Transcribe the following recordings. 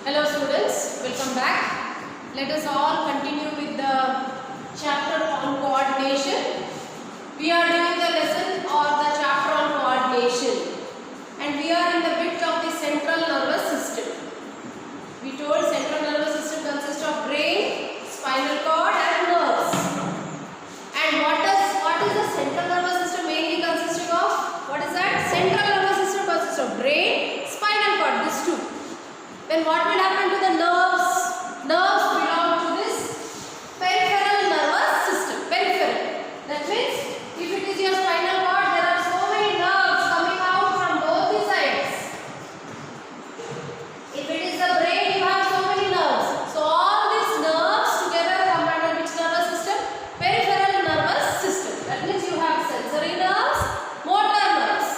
Hello students, welcome back. Let us all continue with the chapter on coordination. We are doing the lesson or the chapter on coordination and we are in the bit of the central nervous system. We told central nervous system consists of brain, spinal cord and nerves. And what is the central nervous system mainly consisting of? What is that? Central nervous system consists of brain, spinal cord, these two. Then what will happen to the nerves? Nerves belong to this peripheral nervous system. Peripheral. That means if it is your spinal cord, there are so many nerves coming out from both the sides. If it is the brain, you have so many nerves. So all these nerves together come under which nervous system? Peripheral nervous system. That means you have sensory nerves, motor nerves.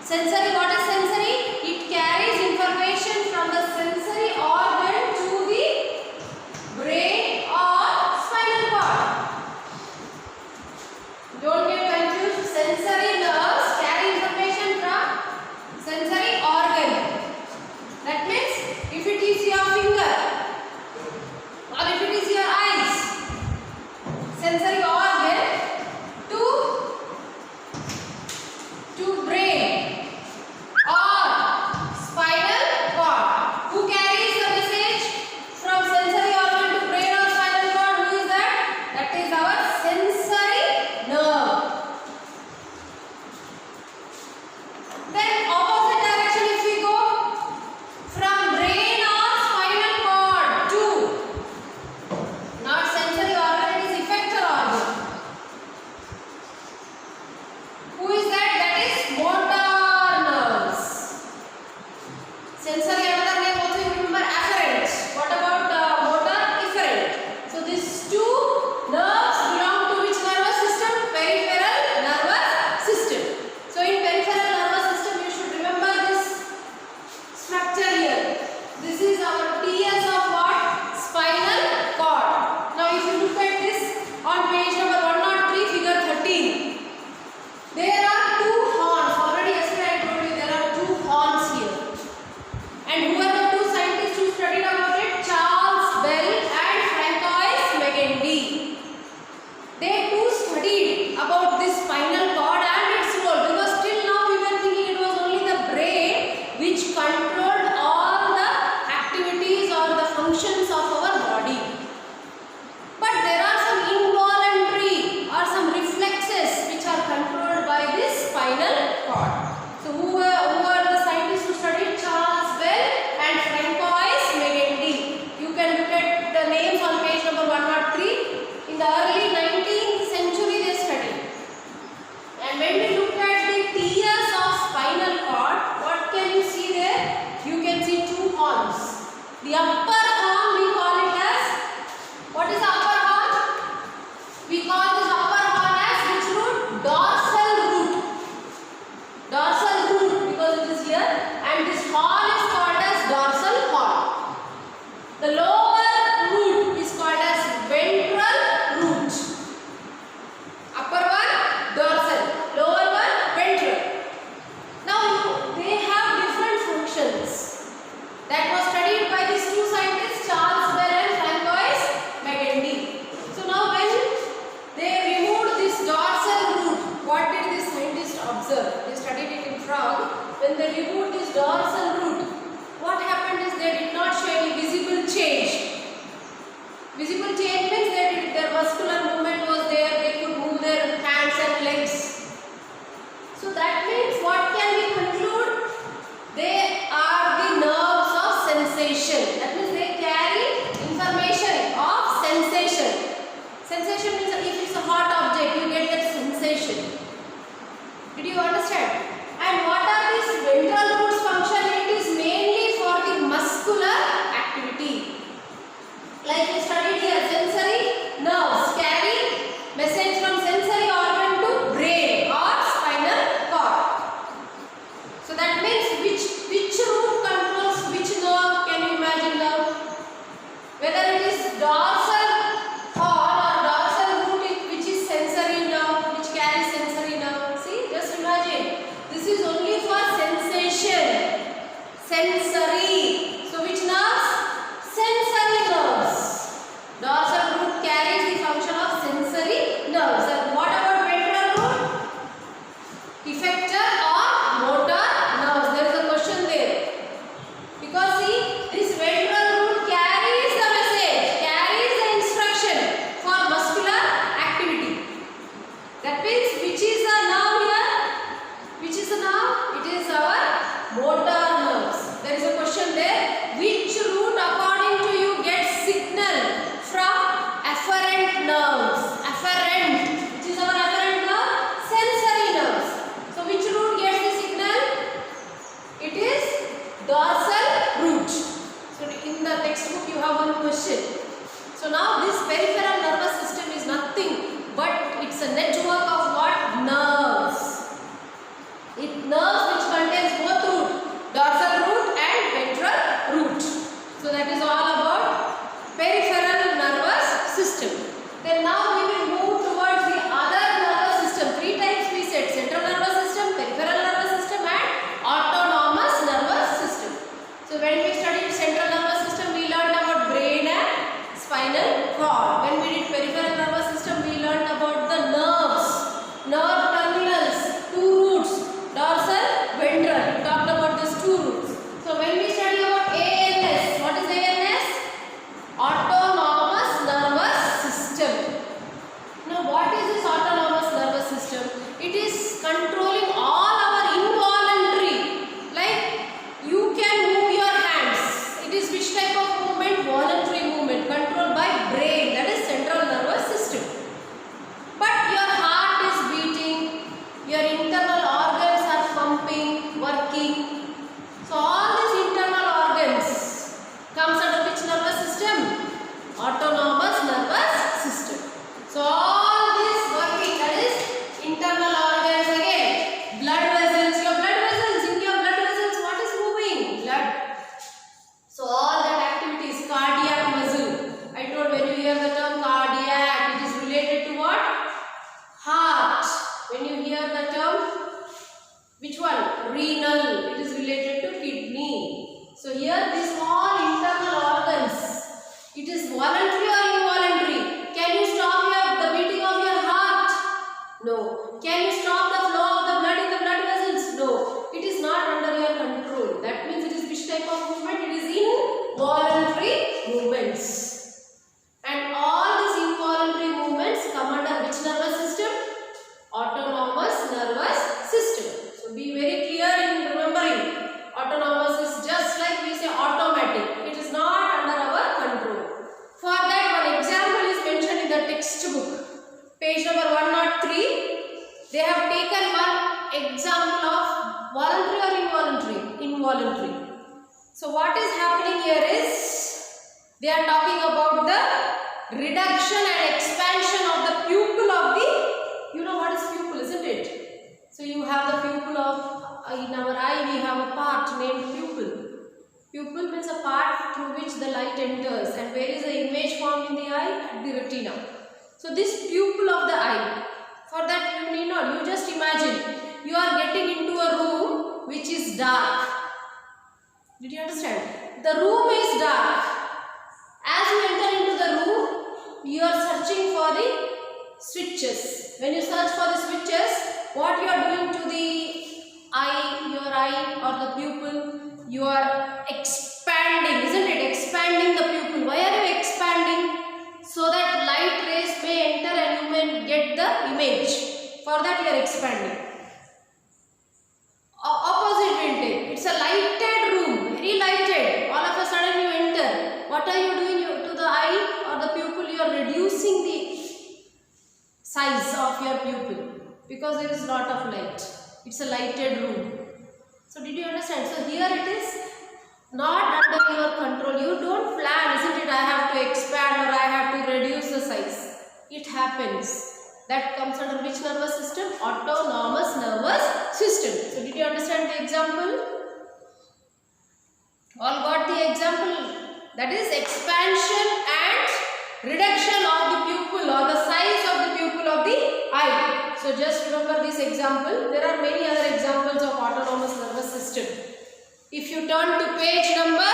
Sensory, what is sensory? It carries information from the sensory organ to the brain or spinal cord. Don't get confused. Sensory nerves carry information from sensory organ. That means if it is your finger or if it is your eyes, sensory organ to brain or spinal cord. Who carries the message from sensory organ to brain or spinal cord? Who is that? That is our sensory nerve. Then opposite direction if we go, from brain or spinal cord to not sensory organ, it is effector organ. Who is that? That is motor nerves. Sensory, another name also you remember, afferent. What about motor? Efferent. So these two nerves belong to which nervous system? Peripheral nervous system. So in peripheral nervous system you should remember this structure here. This is our TS of what? Spinal cord. Now if you look at this on page number 103, figure 13. There are two horns. Already yesterday I told you there are two horns here. And who are the two scientists who studied about it? Charles Bell and Francois Magendie. They too studied about this spinal cord and its role, because till now we were thinking it was only the brain which controlled all the activities or the functions of our body. But there are some involuntary or some reflexes which are controlled by this spinal cord. So who are the scientists who studied? Charles Bell and Francois Magendie. You can look at the names on page number 103. In the early 19th century they studied. And when we look at the TS of spinal cord, what can you see there? You can see two horns. The upper horn we call it as, what is the upper horn? We call this upper horn as which root? Dorsal root. Dorsal root because it is here, and this horn is called as dorsal horn. The lower root is called as ventral root. Upper one dorsal, lower one ventral. Now they have different functions. That was studied by these two scientists. So when we studied central nervous system, we learned about brain and spinal cord. When we did peripheral nervous system, we learned about the nerves, nerve terminals, two roots, dorsal, ventral. We talked about these two roots. So when we study about ANS, what is ANS? Autonomous nervous system. Now what is this autonomous nervous system? It is controlling all our involuntary, like you can move your hands. It is which type of movement? Voluntary movement controlled by brain, that is central nervous system. But your heart is beating, your internal organs are pumping, working. So all these internal organs comes under which nervous system? Autonomous nervous system. So all this working, that is internal organs again. Blood vessels, your blood vessels, in your blood vessels what is moving? Blood. So all that activities, cardiac muscle. I told when you hear the term cardiac, it is related to what? Heart. When you hear the term, which one? Renal, it is related to kidney. So here these all internal organs, it is voluntary or involuntary? Can you stop the beating of your heart? No. Can you stop the flow of the blood in the blood vessels? No. It is not under your control. That means it is which type of movement? It is involuntary movements. And all these involuntary movements come under which nervous system? Autonomous nervous system. So be very clear in remembering. Autonomous is just like we say automatic. It is not under our control. For that, one example is mentioned in the textbook. Page number 103. They have taken one example of voluntary or involuntary? Involuntary. So what is happening here is, they are talking about the reduction and expansion of the pupil of the, you know what is pupil, isn't it? So you have the pupil of, in our eye we have a part named pupil. Pupil means a part through which the light enters, and where is the image formed in the eye? At the retina. So this pupil of the eye, for that you need not, you just imagine you are getting into a room which is dark. Did you understand? The room is dark. As you enter into the room, you are searching for the switches. When you search for the switches, what you are doing to the eye, your eye or the pupil, you are expanding, isn't it? Expanding the pupil. Why are you expanding? So that light rays may enter and you may get the image. For that you are expanding. Opposite will take. It's a lighted room, very lighted. All of a sudden you enter. What are you doing to the eye or the pupil? You are reducing the size of your pupil because there is lot of light. It's a lighted room. So did you understand? So here it is not under your control. You don't plan, isn't it? I have to expand or I have to reduce the size. It happens. That comes under which nervous system? Autonomous nervous system. So did you understand the example? All got the example? That is expansion and reduction of the pupil or the size of the pupil of the eye. So just remember this example. There are many other examples of autonomous nervous system. If you turn to page number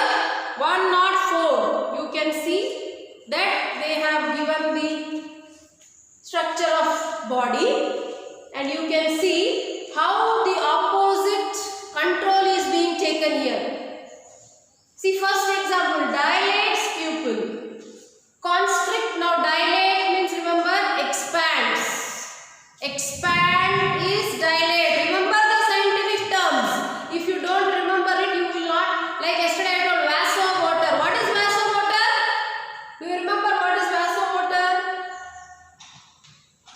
104, you can see that they have given the structure of body, and you can see how the opposite control is being taken here. See, first example, dilates pupil. Constrict, now dilate means, remember, expands. Expand is dilate. Remember the scientific terms. If you don't remember it, you will not, like yesterday I told vasomotor. What is vasomotor? Do you remember what is vasomotor?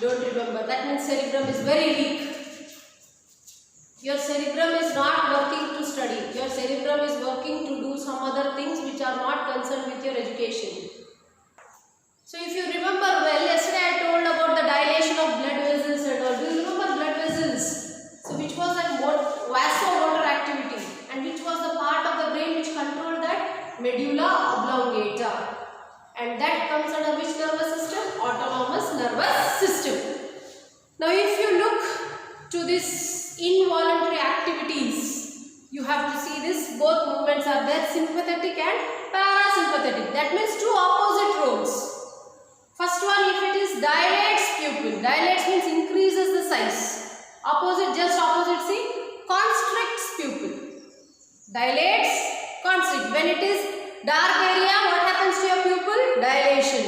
Don't remember. That means cerebrum is very weak. Your cerebrum is not working to study. Your cerebrum is working to do some other things which are not concerned with your education. So if you remember well, yesterday I told about the dilation of blood vessels and all. Do you remember blood vessels? So which was that vasomotor activity, and which was the part of the brain which controlled that? Medulla oblongata. And that comes under which nervous system? Autonomous nervous system. Now if you look to this involuntary activities, You have to see this, both movements are there, sympathetic and parasympathetic. That means two opposite roles. First one, if it is dilates pupil, dilates means increases the size. Opposite, just opposite, see, constricts pupil. Dilates, constrict. When it is dark area, what happens to your pupil? Dilation.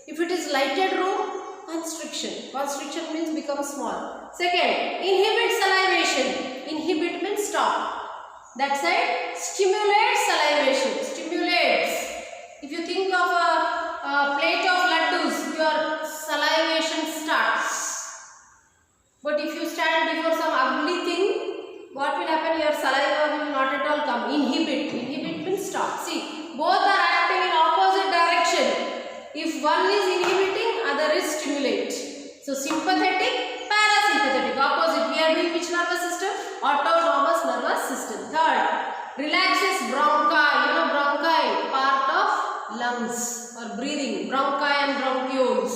If it is lighted room, constriction. Constriction means become small. Second, inhibit salivation. Inhibit means stop. That side, stimulates salivation. Stimulates. If you think of a plate of laddus, your salivation starts. But if you stand before some ugly thing, what will happen? Your saliva will not at all come. Inhibit. Inhibit means stop. See, both are acting in opposite direction. If one is inhibiting, other is stimulate. So sympathetic, parasympathetic, opposite. We are doing which nervous system? Autonomous nervous system. Third, relaxes bronchi. You know bronchi, part of lungs or breathing. Bronchi and bronchioles.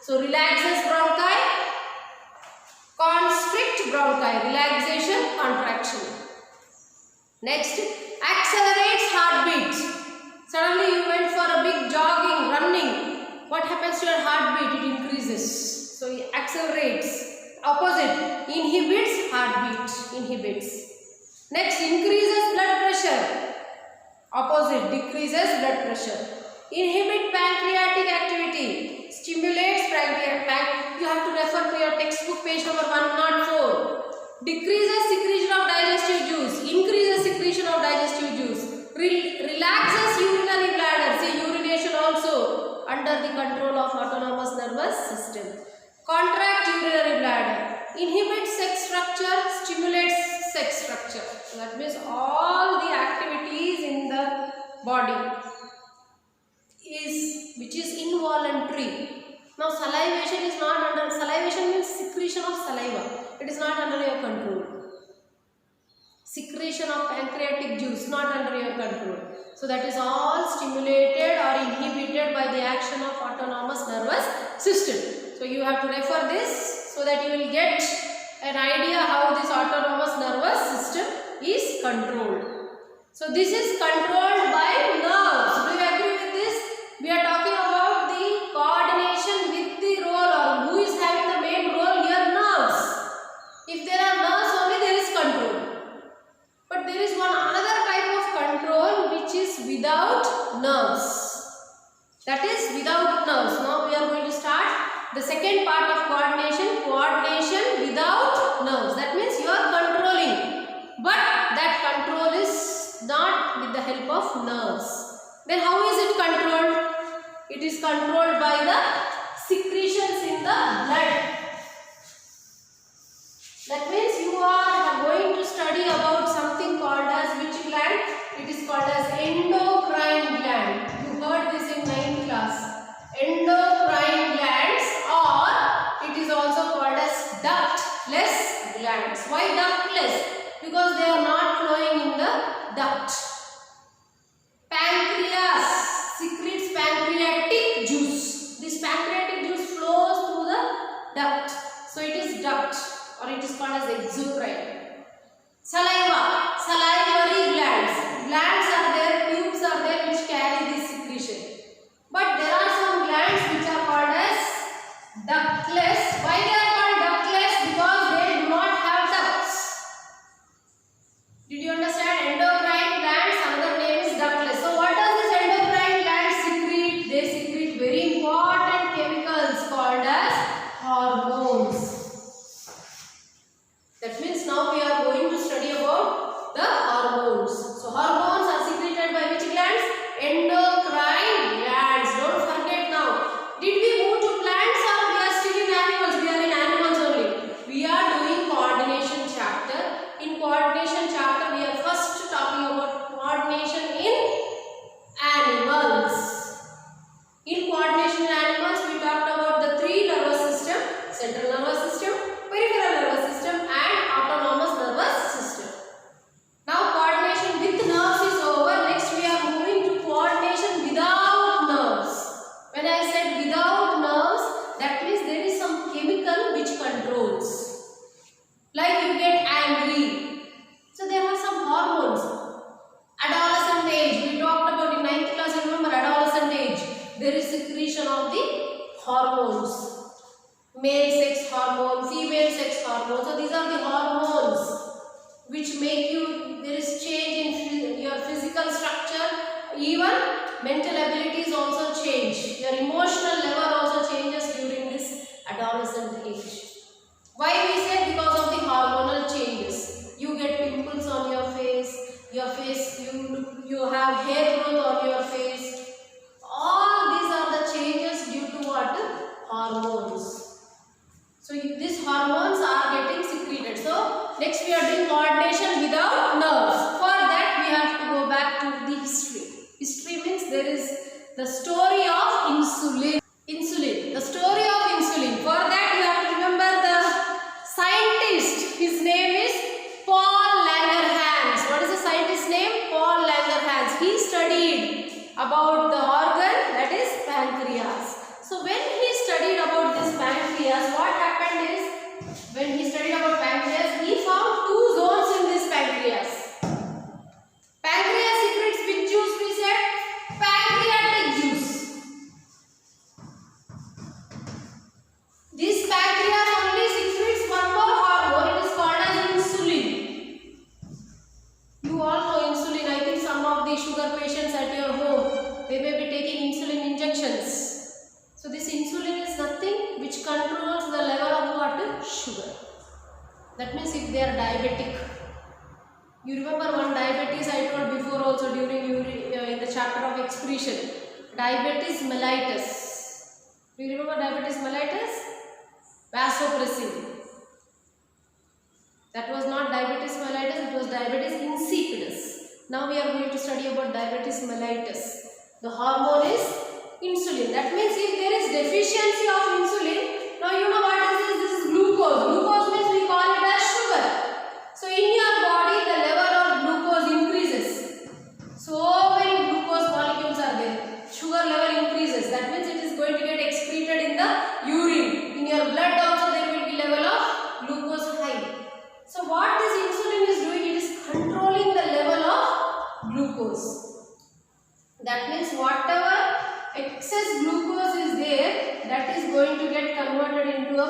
So relaxes bronchi, constrict bronchi. Relaxation, contraction. Next, accelerates heartbeat. Suddenly you went for a big jogging, running. What happens to your heartbeat? It increases. So it accelerates. Opposite, inhibits heartbeat. Inhibits. Next, increases blood pressure. Opposite, decreases blood pressure. Inhibit pancreatic activity. Stimulates pancreatic. You have to refer to your textbook page number 104. Decreases secretion of digestive juice. Increases secretion of digestive juice. Relaxes urinary bladder. See, urination also under the control of autonomous nervous system. Contract urinary bladder. Inhibits sex structure. Stimulates sex structure. So that means all the activities in the body which is involuntary. Now salivation is not under, salivation means secretion of saliva. It is not under your control. Secretion of pancreatic juice not under your control. So that is all stimulated or inhibited by the action of autonomous nervous system. So you have to refer this so that you will get an idea how this autonomous nervous system is controlled. So this is controlled by nerves. Do you agree with this? We are talking about the coordination with the role, or who is having the main role here? Nerves. If there are nerves only, there is control. But there is one another type of control which is without nerves. That is without nerves. Now we are going to start the second part of coordination. Coordination without nerves. That means you are controlling, but that control is not with the help of nerves. Then how is it controlled? It is controlled by the secretions in the blood. That means you are going to study about something called as which gland? It is called as endocrine gland. You heard this in 9th class. Endocrine glands, or it is also called as ductless glands. Why ductless? Because they are not flowing in the duct. Pancreas secretes pancreatic juice. This pancreatic juice flows through the duct. So it is duct, or it is called as exocrine. Saliva, salivary glands. Glands are there, tubes are there which carry this secretion. But there are some glands which are called as ductless. Why they are called ductless? Because they do not have ducts. Did you understand? Endocrine glands, another name is ductless. So what does this endocrine gland secrete? They secrete very important chemicals called as hormones. That means now hormones. Male sex hormone, female sex hormone. So these are the hormones which make you, there is change in your physical structure, even mental abilities also change. Your emotional level also changes during this adolescent age. Why we say? Because of the hormonal changes. You get pimples on your face, you have hair growth on your face. All these are the changes due to what? Hormones. So these hormones are getting secreted. So next we are doing coordination without nerves. For that we have to go back to the history. History means there is the story of insulin. The story of insulin. For that you have to remember the scientist. His name is Paul Langerhans. What is the scientist's name? Paul Langerhans. He studied about the organ, that is pancreas. So when he studied about this pancreas, what happened is, when he studied about pancreas, he found two zones in this pancreas. Pancreas secretes which juice we said? Pancreatic juice. This pancreas only secretes one more hormone. It is called as insulin. You all know insulin. I think some of the sugar patients at your home, they may be taking insulin injections. So this insulin is nothing which controls the level of what? Sugar. That means if they are diabetic. You remember one diabetes I told before also during in the chapter of excretion. Diabetes mellitus. Do you remember diabetes mellitus? Vasopressin. That was not diabetes mellitus, it was diabetes insipidus. Now we are going to study about diabetes mellitus. The hormone is insulin. That means if there is deficiency of insulin, now you know what is this? This is glucose. Glucose means we call it as sugar. So in your body the level of glucose increases. So many glucose molecules are there. Sugar level increases. That means it is going to get excreted in the urine. In your blood also there will be level of glucose high. So what this insulin is doing? It is controlling the level of glucose. That means whatever excess glucose is there, that is going to get converted into a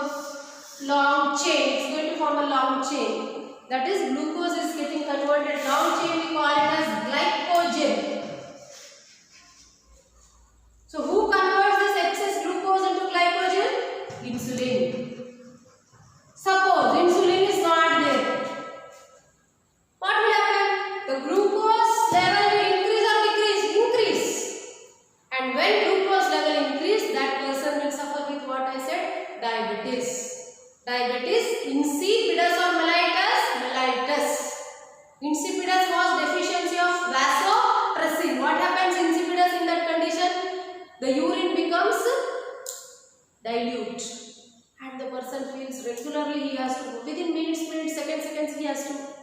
long chain. It's going to form a long chain. That is, glucose is getting converted long chain. We call it as glycogen. So who converts this excess glucose into glycogen? Insulin. Suppose insulin is not there. What will happen? The glucose level will increase or decrease? Increase. And when glucose level increase, that person will suffer with what I said? Diabetes. Diabetes insipidus or mellitus? Mellitus. Insipidus was deficiency of vasopressin. What happens insipidus in that condition? The urine becomes dilute. And the person feels regularly he has to, within minutes, seconds,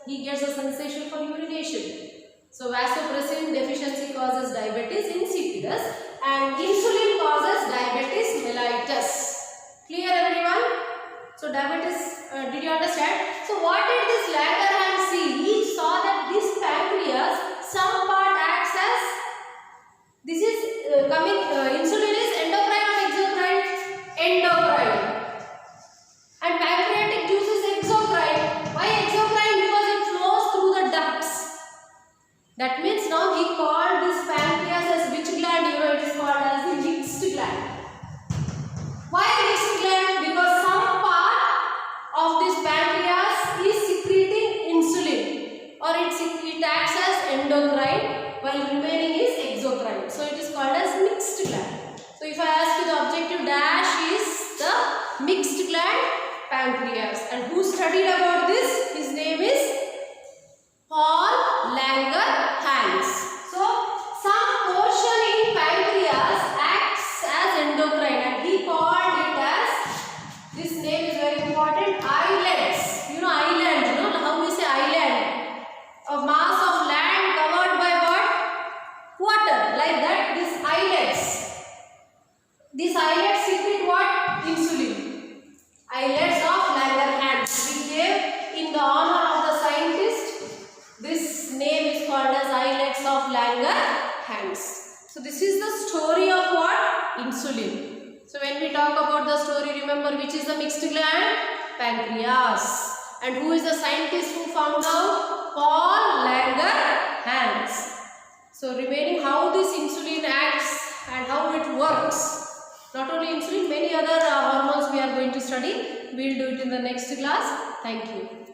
he gets a sensation for urination. So vasopressin deficiency causes diabetes insipidus and insulin causes diabetes mellitus. Clear everyone? So diabetes, did you understand? So what did this Langerhans see? He saw that this pancreas, some part acts as, this is insulin is endocrine or exocrine? Endocrine. And pancreatic juice is exocrine. Why exocrine? Because it flows through the ducts. That means now he called this pancreas as which gland? You know, it is called as the mixed gland. Why mixed gland? Because some part of this pancreas is secreting insulin, or it acts as endocrine while remaining is exocrine. So it is called as mixed gland. So if I ask you the objective dash is the mixed gland pancreas. And who studied about this? His name is Paul Langerhans. So some portion in pancreas acts as endocrine and he called it as, this name is very important, islets. You know island, you know how we say island? A mass of land covered by what? Water. Like that, these islets. These islets secrete what? Insulin. Islets of Langerhans. We gave in the honor of the scientist. This name is called as islets of Langerhans. So this is the story of what? Insulin. So when we talk about the story, remember which is the mixed gland? Pancreas. And who is the scientist who found out? Paul Langerhans. So remaining how this insulin acts and how it works. Not only insulin, many other hormones we are going to study. We will do it in the next class. Thank you.